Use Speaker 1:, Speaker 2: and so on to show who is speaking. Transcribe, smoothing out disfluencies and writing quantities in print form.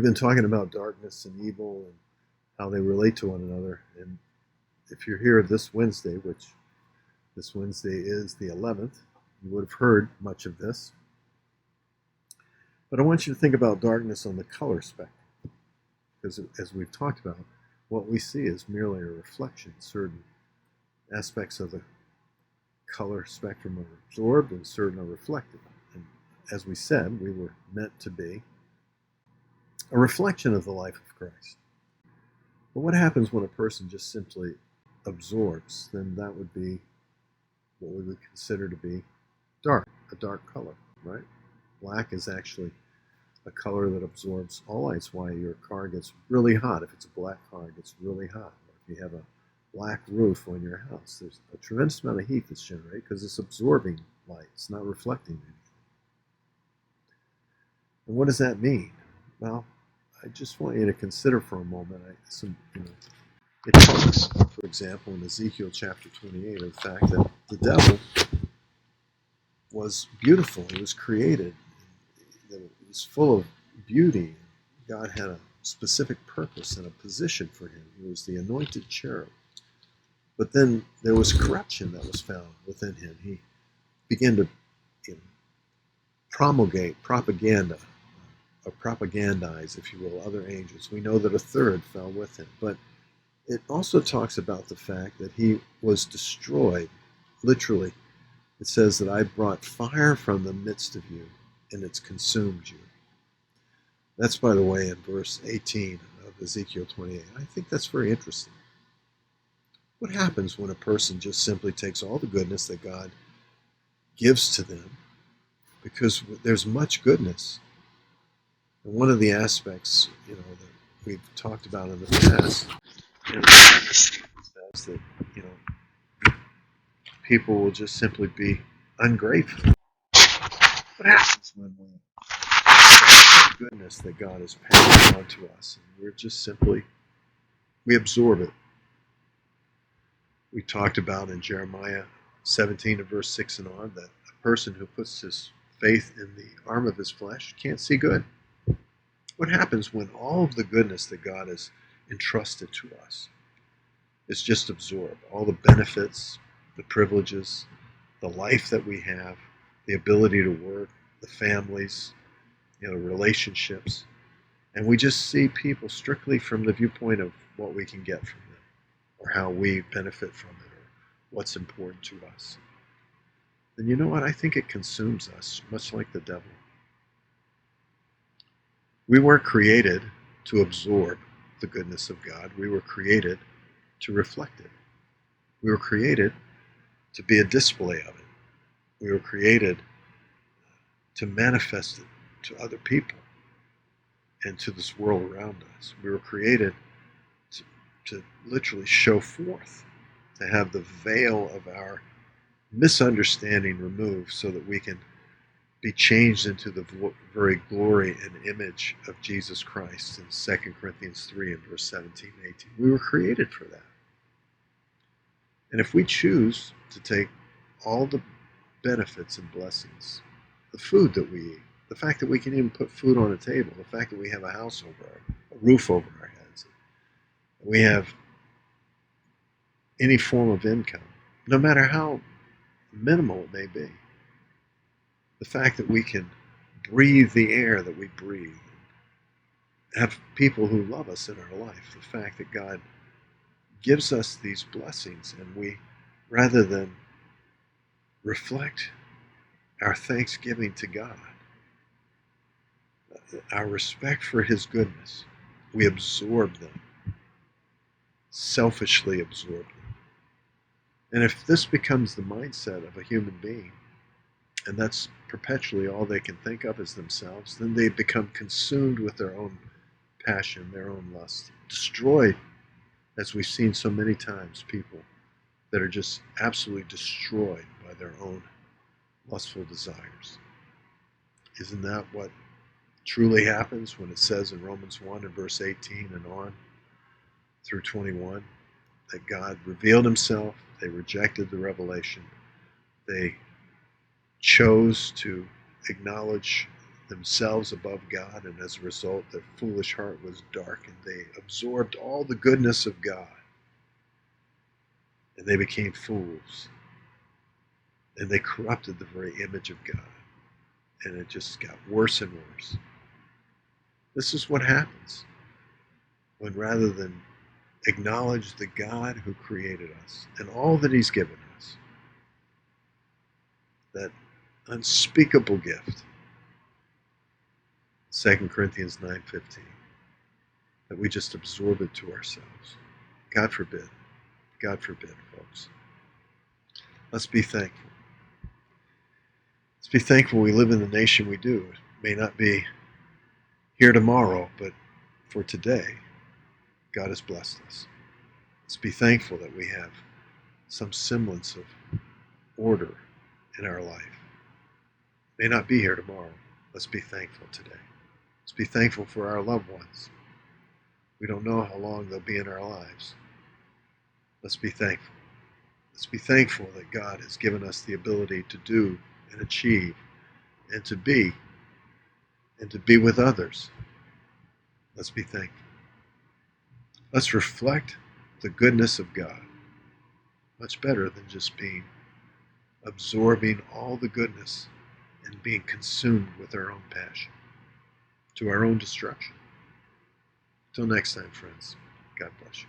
Speaker 1: been talking about darkness and evil and how they relate to one another. And if you're here this Wednesday, which this Wednesday is the 11th, you would have heard much of this. But I want you to think about darkness on the color spectrum. Because as we've talked about, what we see is merely a reflection. Certain aspects of the color spectrum are absorbed and certain are reflected. And as we said, we were meant to be a reflection of the life of Christ. But what happens when a person just simply absorbs? Then that would be what we would consider to be dark, a dark color, right? Black is actually a color that absorbs all light. It's why your car gets really hot. If it's a black car, it gets really hot. Or if you have a black roof on your house, there's a tremendous amount of heat that's generated because it's absorbing light. It's not reflecting anything. And what does that mean? Well, I just want you to consider for a moment. It talks, for example, in Ezekiel chapter 28, of the fact that the devil was beautiful. He was created. That it was full of beauty. God had a specific purpose and a position for him. He was the anointed cherub. But then there was corruption that was found within him. He began to promulgate propaganda, or propagandize, if you will, other angels. We know that a third fell with him. But it also talks about the fact that he was destroyed. Literally, it says that I brought fire from the midst of you, and it's consumed you. That's, by the way, in verse 18 of Ezekiel 28. I think that's very interesting. What happens when a person just simply takes all the goodness that God gives to them? Because there's much goodness. And one of the aspects, that we've talked about in the past, is that, people will just simply be ungrateful. What happens when we the goodness that God has passed on to us, and we're just simply, we absorb it? We talked about in Jeremiah 17 and verse 6 and on that a person who puts his faith in the arm of his flesh can't see good. What happens when all of the goodness that God has entrusted to us is just absorbed? All the benefits, the privileges, the life that we have, the ability to work, the families, relationships, and we just see people strictly from the viewpoint of what we can get from them, or how we benefit from it, or what's important to us. Then you know what? I think it consumes us, much like the devil. We weren't created to absorb the goodness of God. We were created to reflect it. We were created to be a display of it. We were created to manifest it to other people and to this world around us. We were created to literally show forth, to have the veil of our misunderstanding removed so that we can be changed into the very glory and image of Jesus Christ in 2 Corinthians 3 and verse 17 and 18. We were created for that. And if we choose to take all the benefits and blessings, the food that we eat, the fact that we can even put food on a table, the fact that we have a house a roof over our heads, we have any form of income, no matter how minimal it may be, the fact that we can breathe the air that we breathe, have people who love us in our life, the fact that God gives us these blessings, and we, rather than reflect our thanksgiving to God, our respect for His goodness, we absorb them, selfishly absorb them. And if this becomes the mindset of a human being, and that's perpetually all they can think of is themselves, then they become consumed with their own passion, their own lust, destroyed, as we've seen so many times, people that are just absolutely destroyed by their own lustful desires. Isn't that what truly happens when it says in Romans 1 and verse 18 and on through 21 that God revealed Himself, they rejected the revelation, they chose to acknowledge themselves above God, and as a result, their foolish heart was darkened. They absorbed all the goodness of God, and they became fools, and they corrupted the very image of God, and it just got worse and worse. This is what happens when, rather than acknowledge the God who created us and all that He's given us, that unspeakable gift, 2 Corinthians 9:15, that we just absorb it to ourselves. God forbid. God forbid, folks. Let's be thankful. Let's be thankful we live in the nation we do. It may not be here tomorrow, but for today, God has blessed us. Let's be thankful that we have some semblance of order in our life. It may not be here tomorrow. Let's be thankful today. Let's be thankful for our loved ones. We don't know how long they'll be in our lives. Let's be thankful. Let's be thankful that God has given us the ability to do and achieve and to be with others. Let's be thankful. Let's reflect the goodness of God. Much better than just absorbing all the goodness and being consumed with our own passion to our own destruction. Till next time, friends, God bless you.